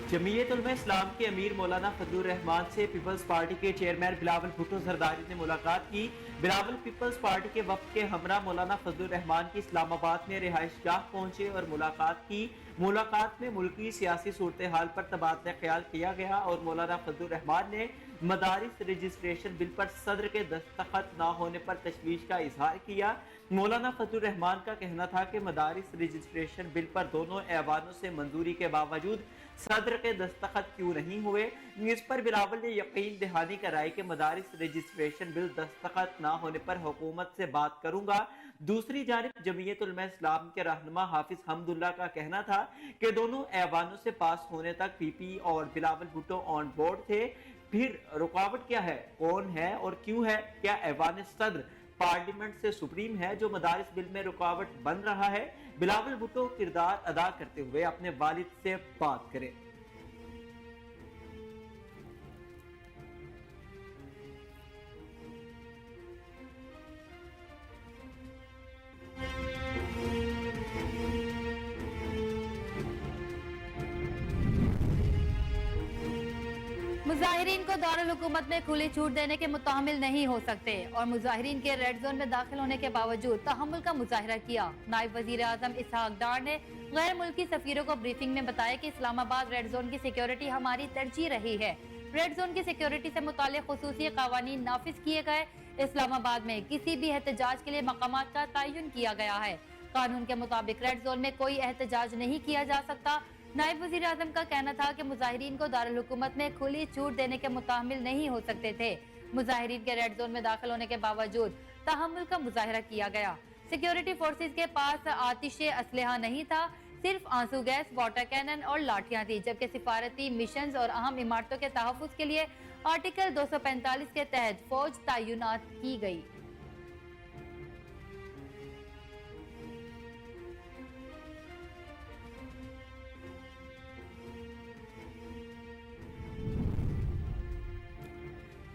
जमीयत उलमा इस्लाम के अमीर मौलाना फजलुर रहमान से पीपल्स पार्टी के चेयरमैन बिलावल भुट्टो जरदारी ने मुलाकात की। बिलावल पीपल्स पार्टी के वफद के हमरा मौलाना फजलुर रहमान की इस्लामाबाद में रिहाइशगाह पहुंचे और मुलाकात की। मुलाकात में मुल्की सियासी सूरत हाल पर तबादला ख्याल किया गया और मौलाना फजलुर रहमान ने मदारिस रजिस्ट्रेशन बिल पर सदर के दस्तखत न होने पर तशवीश का इजहार किया। मौलाना फजलुर रहमान का कहना था कि मदारिस रजिस्ट्रेशन बिल पर दोनों ऐवानों से मंजूरी के बावजूद सदर के दस्तखत क्यों नहीं हुए। इस पर बिलावल ने यकीन दहानी कराई कि मदारिस रजिस्ट्रेशन बिल दस्तखत ना होने पर हुकूमत से बात करूंगा। दूसरी जानिब जमीयत उलमा इस्लाम के रहनुमा हाफिज हमदुल्ला का कहना था कि दोनों ऐवानों से पास होने तक पीपी और बिलावल भुट्टो ऑन बोर्ड थे। फिर रुकावट क्या है, कौन है और क्यों है? क्या ऐवान सदर पार्लियामेंट से सुप्रीम है जो मदारिस बिल में रुकावट बन रहा है? बिलावल भुट्टो किरदार अदा करते हुए अपने वालिद से बात करें। मुजाहिरीन को दारुल हुकूमत में खुली छूट देने के मुतामिल नहीं हो सकते और मुजाहिरीन के रेड जोन में दाखिल होने के बावजूद तहम्मुल का मुजाहिरा किया। नायब वजीर आजम इसहाक डार ने गैर मुल्की सफीरों को ब्रीफिंग में बताया कि इस्लामाबाद रेड जोन की सिक्योरिटी हमारी तरजीह रही है। रेड जोन की सिक्योरिटी से मुताल्लिक खुसूसी कावानीन नाफिज किए गए। इस्लामाबाद में किसी भी एहतजाज के लिए मकामात का तयन किया गया है। कानून के मुताबिक रेड जोन में कोई एहतजाज नहीं किया जा सकता। नायब वजीर आजम का कहना था कि मुजाहिरीन को दारुल हुकूमत में खुली छूट देने के मुतामिल नहीं हो सकते थे। मुजाहिरीन के रेड जोन में दाखिल होने के बावजूद तहम्मुल का मुजाहिरा किया गया। सिक्योरिटी फोर्सेज के पास आतिशे असलहा नहीं था, सिर्फ आंसू गैस, वाटर कैनन और लाठियां थी, जबकि सिफारती मिशन और अहम इमारतों के तहफ्फुज के लिए आर्टिकल 245 के तहत फौज तैनात की गई।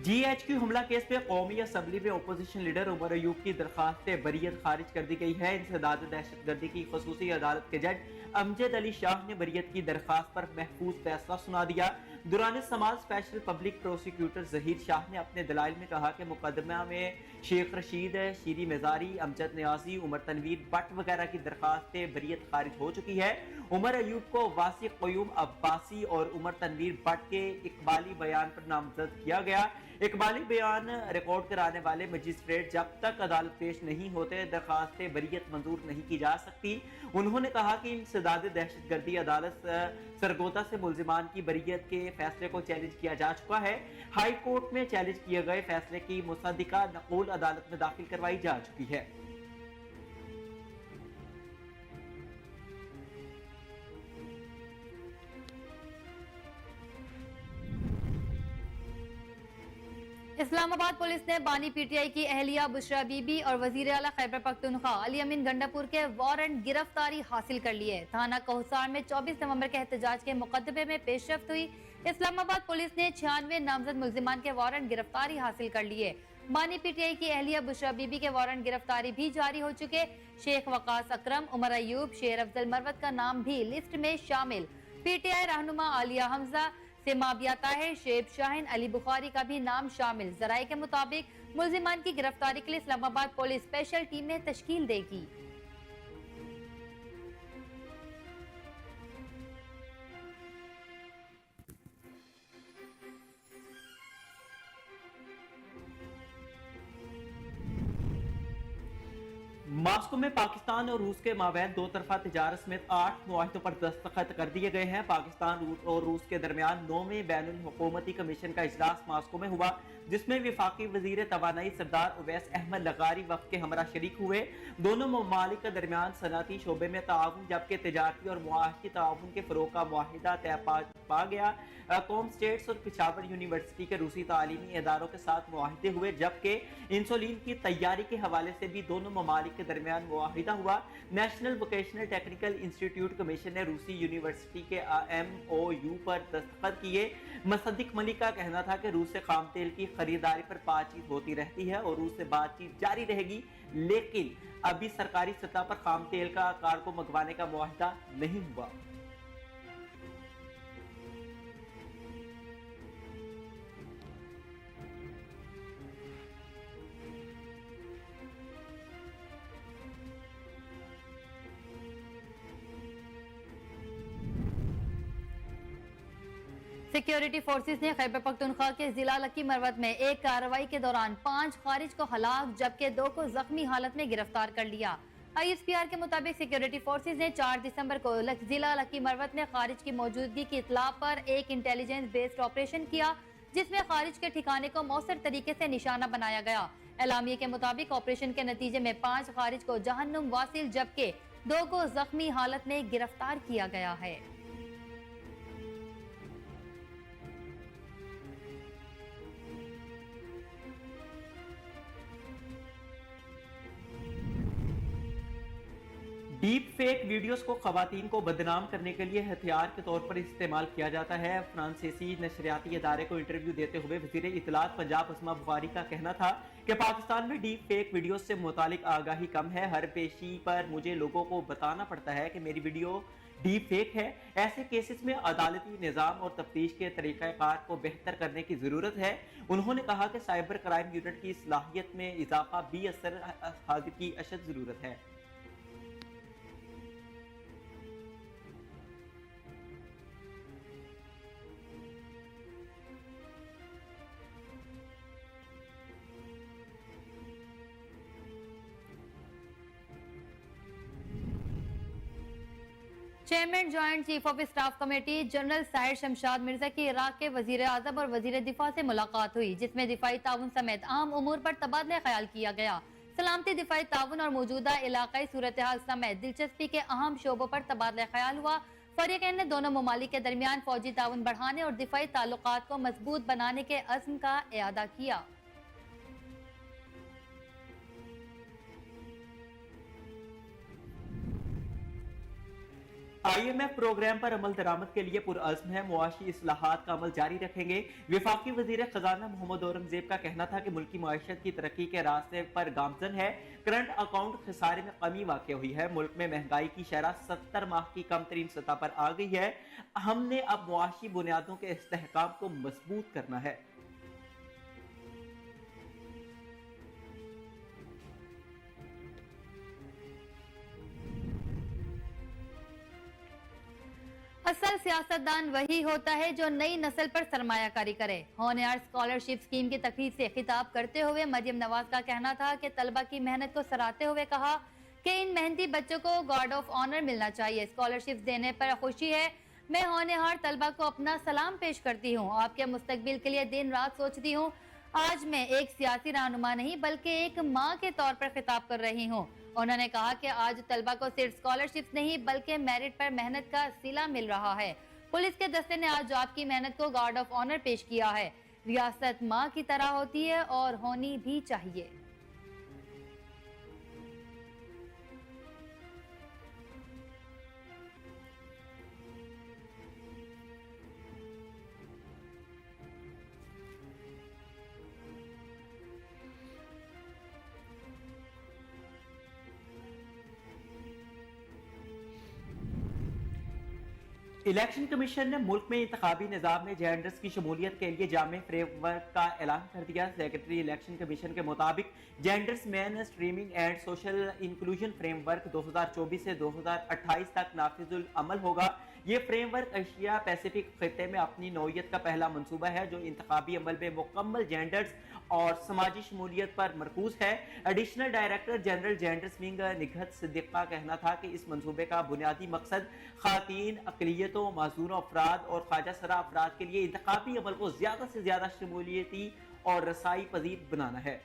GHQ हमला केस पे कौमी असम्बली में ओपोजिशन लीडर उमर अयूब की दरखास्त बरियत खारिज कर दी गई है। इंसदाद दहशतगर्दी की खसूसी अदालत के जज अमजद अली शाह ने बरियत की दरखास्त पर महफूज फैसला सुना दिया। दुरान समाज special public prosecutor Zaheer Shah ने अपने दलाइल में कहा कि मुकदमा में शेख रशीद, शीरी मेजारी, अमजद न्याजी, उमर तनवीर बट वगैरह की दरखास्तें बरियत खारिज हो चुकी है। उमर अयूब को वासी क़य्यूम अब्बासी और उमर तनवीर बट के इकबाली बयान पर नामजद किया गया। इकबाली बयान रिकॉर्ड कराने वाले मजिस्ट्रेट जब तक अदालत पेश नहीं होते दरखास्तें बरियत मंजूर नहीं की जा सकती। उन्होंने कहा कि इंसदाद दहशतगर्दी अदालत सरगोदा से मुल्जिमान की बरियत के फैसले को चैलेंज किया जा चुका है। हाई कोर्ट में चैलेंज किए गए फैसले की मुसद्दिका नकूल अदालत में दाखिल करवाई जा चुकी है। इस्लामाबाद पुलिस ने बानी पीटीआई की अहलिया बुशरा बीबी और वजीर आला खैबर पख्तूनख्वा अली अमीन गंडापुर के वारंट गिरफ्तारी हासिल कर लिए। थाना कोहसार में 24 नवंबर के एहतजाज के मुकदमे में पेशरफ्त हुई। इस्लामाबाद पुलिस ने 96 नामजद मुल्जिमान के वारंट गिरफ्तारी हासिल कर लिए। बानी पीटीआई की अहलिया बुशरा बीबी के वारंट गिरफ्तारी भी जारी हो चुके। शेख वकास अकरम, उमर अयूब, शेर अफजल मरवत का नाम भी लिस्ट में शामिल। पीटीआई रहनुमा आलिया हमजा, सेमाबिया ताहिर, शेब शाहीन, अली बुखारी का भी नाम शामिल। जराये के मुताबिक मुल्जिमान की गिरफ्तारी के लिए इस्लामाबाद पुलिस स्पेशल टीमें तश्कील देगी। मास्को में पाकिस्तान और रूस के माबैन दो तरफा तिजारत समेत 8 मुआहिदों पर दस्तखत कर दिए गए हैं। पाकिस्तान और रूस के दरमियान 9वें बैनुल हुकूमती कमीशन का इजलास मास्को में हुआ, जिसमें विफाकी वजीर तवानाई सरदार उवैस अहमद लगारी वक्त के हमरा शरीक हुए। दोनों ममालिक के दरमियान सनअती शोबे में ताउन जबकि तजारती और मुआशी ताउन के फरोग का मुआहिदा तय पा गया। कॉम स्टेट्स और पिशावर यूनिवर्सिटी के रूसी तालीमी इदारों के साथ मुआहिदे हुए, जबकि इंसुलिन की तैयारी के हवाले से भी दोनों ममालिक के दरमियान मुआहिदा हुआ। National vocational technical institute commission ने रूसी यूनिवर्सिटी के MOU पर दस्तखत किए। मुसद्दिक मलिक का कहना था कि रूस से खाम तेल की खरीदारी पर बातचीत होती रहती है और रूस से बातचीत जारी रहेगी, लेकिन अभी सरकारी सतह पर खाम तेल का कार्गो मंगवाने का मुआहिदा नहीं हुआ। सिक्योरिटी फोर्सेस ने खैबर पख्तूनख्वा के जिला लकी मरवत में एक कार्रवाई के दौरान 5 खारिज को हलाक जबकि 2 को जख्मी हालत में गिरफ्तार कर लिया। ISPR के मुताबिक सिक्योरिटी फोर्सेस ने 4 दिसंबर को जिला लकी मरवत में खारिज की मौजूदगी की इतला पर एक इंटेलिजेंस बेस्ड ऑपरेशन किया, जिसमें खारिज के ठिकाने को मौसर तरीके से निशाना बनाया गया। एलामिया के मुताबिक ऑपरेशन के नतीजे में 5 खारिज को जहन्नुम वासिल जबकि 2 को जख्मी हालत में गिरफ्तार किया गया है। डीप फेक वीडियोस को खवातीन को बदनाम करने के लिए हथियार के तौर पर इस्तेमाल किया जाता है। फ्रांसीसी नशरियाती इदारे को इंटरव्यू देते हुए वजीर इत्तलात पंजाब अस्मा बुखारी का कहना था कि पाकिस्तान में डीप फेक वीडियोस से मुतालिक आगाही कम है। हर पेशी पर मुझे लोगों को बताना पड़ता है कि मेरी वीडियो डीप फेक है। ऐसे केसेस में अदालती निज़ाम और तफ्तीश के तरीक़ाकार को बेहतर करने की ज़रूरत है। उन्होंने कहा कि साइबर क्राइम यूनिट की सलाहियत में इजाफा भी असर हाजिर की अशद ज़रूरत है। Chairman joint chief of staff committee general Sahir Shamshad Mirza की इराक के वजीर आजम और वजीर दिफा से मुलाकात हुई, जिसमें दिफाई ताउन समेत अहम उमूर पर तबादला ख्याल किया गया। सलामती, दिफाई ताउन और मौजूदा इलाकाई सूरत हाल समेत दिलचस्पी के अहम शोबों पर तबादला ख्याल हुआ। फरीकैन ने दोनों ममालिक के दरमियान फौजी ताउन बढ़ाने और दिफाई ताल्लुकात को मजबूत बनाने के अज़्म का इआदा किया। IMF प्रोग्राम पर अमल दरामद के लिए पुरअज़्म है। मुआशी इस्लाहात का अमल जारी रखेंगे। विफाकी वजीर खजाना मोहम्मद औरंगजेब का कहना था कि मुल्की मईशत की तरक्की के रास्ते पर गामजन है। करंट अकाउंट खसारे में कमी वाक़ हुई है। मुल्क में महंगाई की शरह 70 माह की कम तरीन सतह पर आ गई है। हमने अब मुआशी बुनियादों के इस्तेहकाम को मजबूत करना है। असल सियासतदान वही होता है जो नई नस्ल पर सरमायाकारी करे। होनहार स्कॉलरशिप स्कीम की तकरीर से खिताब करते हुए मरियम नवाज का कहना था कि तलबा की मेहनत को सराहते हुए कहा कि इन मेहनती बच्चों को गार्ड ऑफ ऑनर मिलना चाहिए। स्कॉलरशिप देने पर खुशी है। मैं होनहार तलबा को अपना सलाम पेश करती हूँ। आपके मुस्तकबिल के लिए दिन रात सोचती हूँ। आज मैं एक सियासी रहनुमा नहीं बल्कि एक माँ के तौर पर खिताब कर रही हूँ। उन्होंने कहा कि आज तलबा को सिर्फ स्कॉलरशिप नहीं बल्कि मेरिट पर मेहनत का सिला मिल रहा है। पुलिस के दस्ते ने आज आपकी मेहनत को गार्ड ऑफ ऑनर पेश किया है। रियासत माँ की तरह होती है और होनी भी चाहिए। इलेक्शन कमीशन ने मुल्क में इंतखाबी निज़ाम में जेंडर्स की शमूलियत के लिए जामे फ्रेमवर्क का ऐलान कर दिया। सेक्रेटरी इलेक्शन कमीशन के मुताबिक genders main streaming and social inclusion framework 2024 से 2028 तक नाफिजुल अमल होगा। ये फ्रेमवर्क एशिया पैसिफिक खिते में अपनी नौयत का पहला मंसूबा है जो इंतखाबी अमल में मुकम्मल जेंडर्स और समाजी शमूलियत पर मरकूज है। Additional director general genders wing Nighat Siddiq का कहना था कि इस मंसूबे का बुनियादी मकसद खातीन, अकलियतों, माजून अफराद और ख्वाजा सरा अफराद के लिए इंतखाबी अमल को ज्यादा से ज्यादा शमूलियती और रसाई पजीर बनाना है।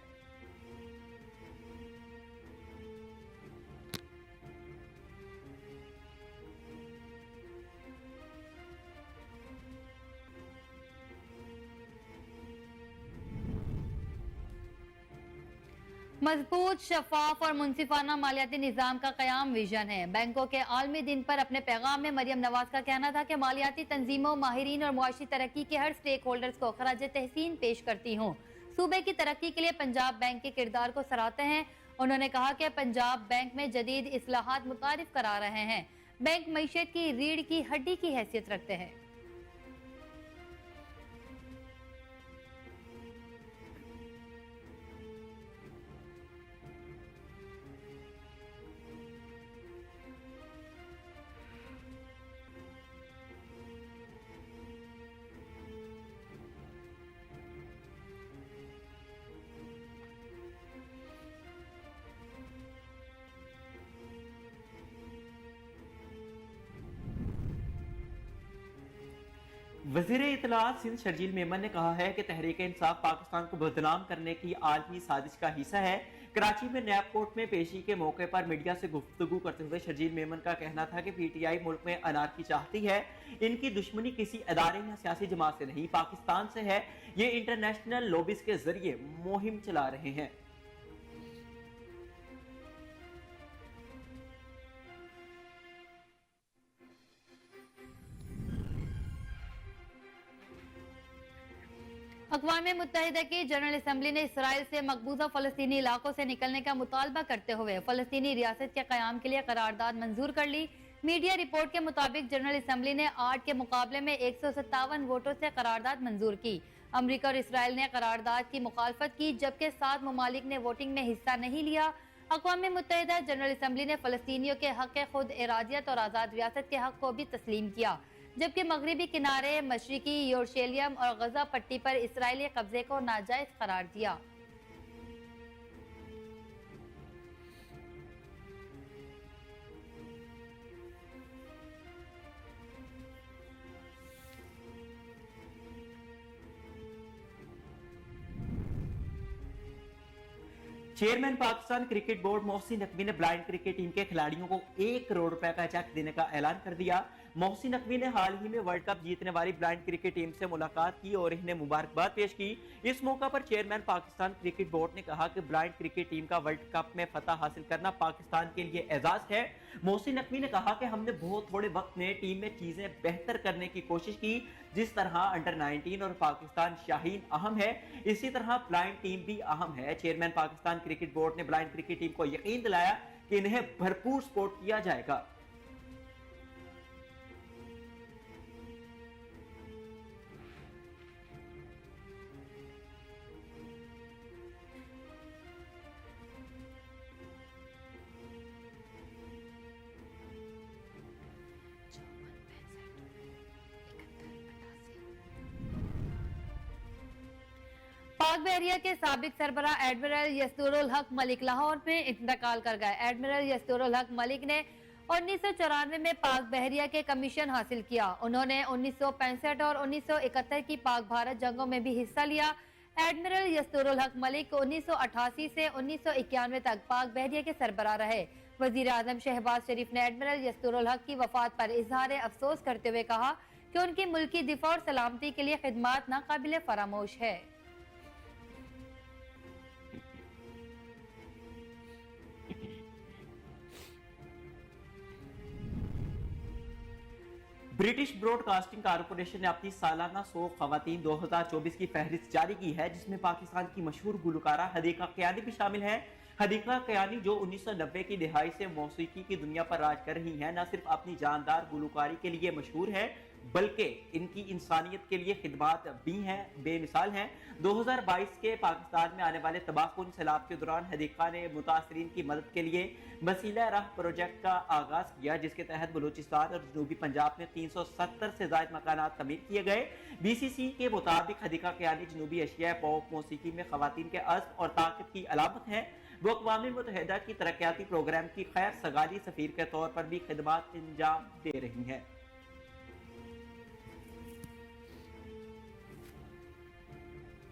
मजबूत, शफाफ और मुनसिफाना मालियाती निज़ाम का कयाम विजन है। बैंकों के आलमी दिन पर अपने पैगाम में मरियम नवाज का कहना था कि मालियाती तंजीमों, माहिरीन और मुआशी तरक्की के हर स्टेक होल्डर्स को खराज तहसीन पेश करती हूँ। सूबे की तरक्की के लिए पंजाब बैंक के किरदार को सराहते हैं। उन्होंने कहा कि पंजाब बैंक में जदीद इस्लाहात मुतारिफ करा रहे हैं। बैंक मईशत की रीढ़ की हड्डी की हैसियत रखते हैं। वजीर इत्तलात सिंध शर्जील मेमन ने कहा है कि तहरीक इंसाफ पाकिस्तान को बदनाम करने की आलमी साजिश का हिस्सा है। कराची में नैब कोर्ट में पेशी के मौके पर मीडिया से गुफ्तगू करते हुए शर्जील मेमन का कहना था कि पीटीआई मुल्क में अनारकी चाहती है। इनकी दुश्मनी किसी अदारे या सियासी जमात से नहीं, पाकिस्तान से है। ये इंटरनेशनल लॉबीज के जरिए मुहिम चला रहे हैं। अक़वाम मुत्तहिदा की जनरल असम्बली ने इसराइल से मकबूजा फ़लस्तीनी इलाकों से निकलने का मुतालबा करते हुए फ़लस्तीनी रियासत के क़याम के लिए करारदाद मंजूर कर ली। मीडिया रिपोर्ट के मुताबिक जनरल असम्बली ने 8 के मुकाबले में 157 वोटों से करारदाद मंजूर की। अमरीका और इसराइल ने करारदाद की मुखालफत की, जबकि 7 ममालिक ने वोटिंग में हिस्सा नहीं लिया। अक़वाम मुत्तहिदा जनरल असम्बली ने फ़लस्तीनियों के हक़ खुद इरादियत और आज़ाद रियासत के हक़ को भी तस्लीम किया, जबकि मगरबी किनारे, मशरिकी यरूशलेम और गजा पट्टी पर इसराइली कब्जे को नाजायज करार दिया। Chairman Pakistan cricket board Mohsin Naqvi ने ब्लाइंड क्रिकेट टीम के खिलाड़ियों को 1 करोड़ रुपए का चेक देने का ऐलान कर दिया। मोहसिन नकवी ने हाल ही में वर्ल्ड कप जीतने वाली ब्लाइंड क्रिकेट टीम से मुलाकात की और इन्हें मुबारकबाद पेश की। इस मौका पर चेयरमैन पाकिस्तान क्रिकेट बोर्ड ने कहा कि ब्लाइंड क्रिकेट टीम का वर्ल्ड कप में फतह हासिल करना पाकिस्तान के लिए एजाज है। मोहसिन नकवी ने कहा कि हमने बहुत थोड़े वक्त में टीम में चीजें बेहतर करने की कोशिश की। जिस तरह अंडर 19 और पाकिस्तान शाहीन अहम है, इसी तरह ब्लाइंड टीम भी अहम है। चेयरमैन पाकिस्तान क्रिकेट बोर्ड ने ब्लाइंड क्रिकेट टीम को यकीन दिलाया कि इन्हें भरपूर सपोर्ट किया जाएगा। पाक बहरिया के साबिक सरबरा एडमिरल यस्तुरुल हक मलिक लाहौर में इंतकाल कर गए। एडमिरल यस्तुरुल हक मलिक ने 1994 में पाक बहरिया के कमीशन हासिल किया। उन्होंने 1965 और 1971 की पाक भारत जंगों में भी हिस्सा लिया। एडमिरल यस्तुरुल हक मलिक 1988 से 1991 तक पाक बहरिया के सरबरा रहे। वजीर आजम शहबाज शरीफ ने एडमिरल यस्तुरुल हक की वफात पर इजहार अफसोस करते हुए कहा कि उनकी मुल्की दिफा और सलामती के लिए खिदमात नाकाबिले फरामोश है। ब्रिटिश ब्रॉडकास्टिंग कारपोरेशन ने अपनी सालाना 100 खवातीन 2024 की फहरिस्त जारी की है, जिसमें पाकिस्तान की मशहूर गुलकारा हदीका कियानी भी शामिल है। हदीका कियानी जो 1990 की दिहाई से मौसीकी की दुनिया पर राज कर रही हैं, न सिर्फ अपनी जानदार गुलकारी के लिए मशहूर है बल्कि इनकी इंसानियत के लिए खिदमात भी हैं, बेमिसाल हैं। 2022 के पाकिस्तान में आने वाले तबाहकुन सैलाब के दौरान हदीका ने मुतासरीन की मदद के लिए वसीला राह प्रोजेक्ट का आगाज किया, जिसके तहत बलूचिस्तान और जनूबी पंजाब में 370 से ज्यादा मकानात तमीर किए गए। BCC के मुताबिक हदीका कियानी जनूबी एशिया पॉप मौसीकी में खवातीन के अज़्म और ताकत की अलामत है। वो अक़वाम मुत्तहिदा की तरक्याती प्रोग्राम की खैर सगाली सफीर के तौर पर भी खिदमात अंजाम दे रही हैं।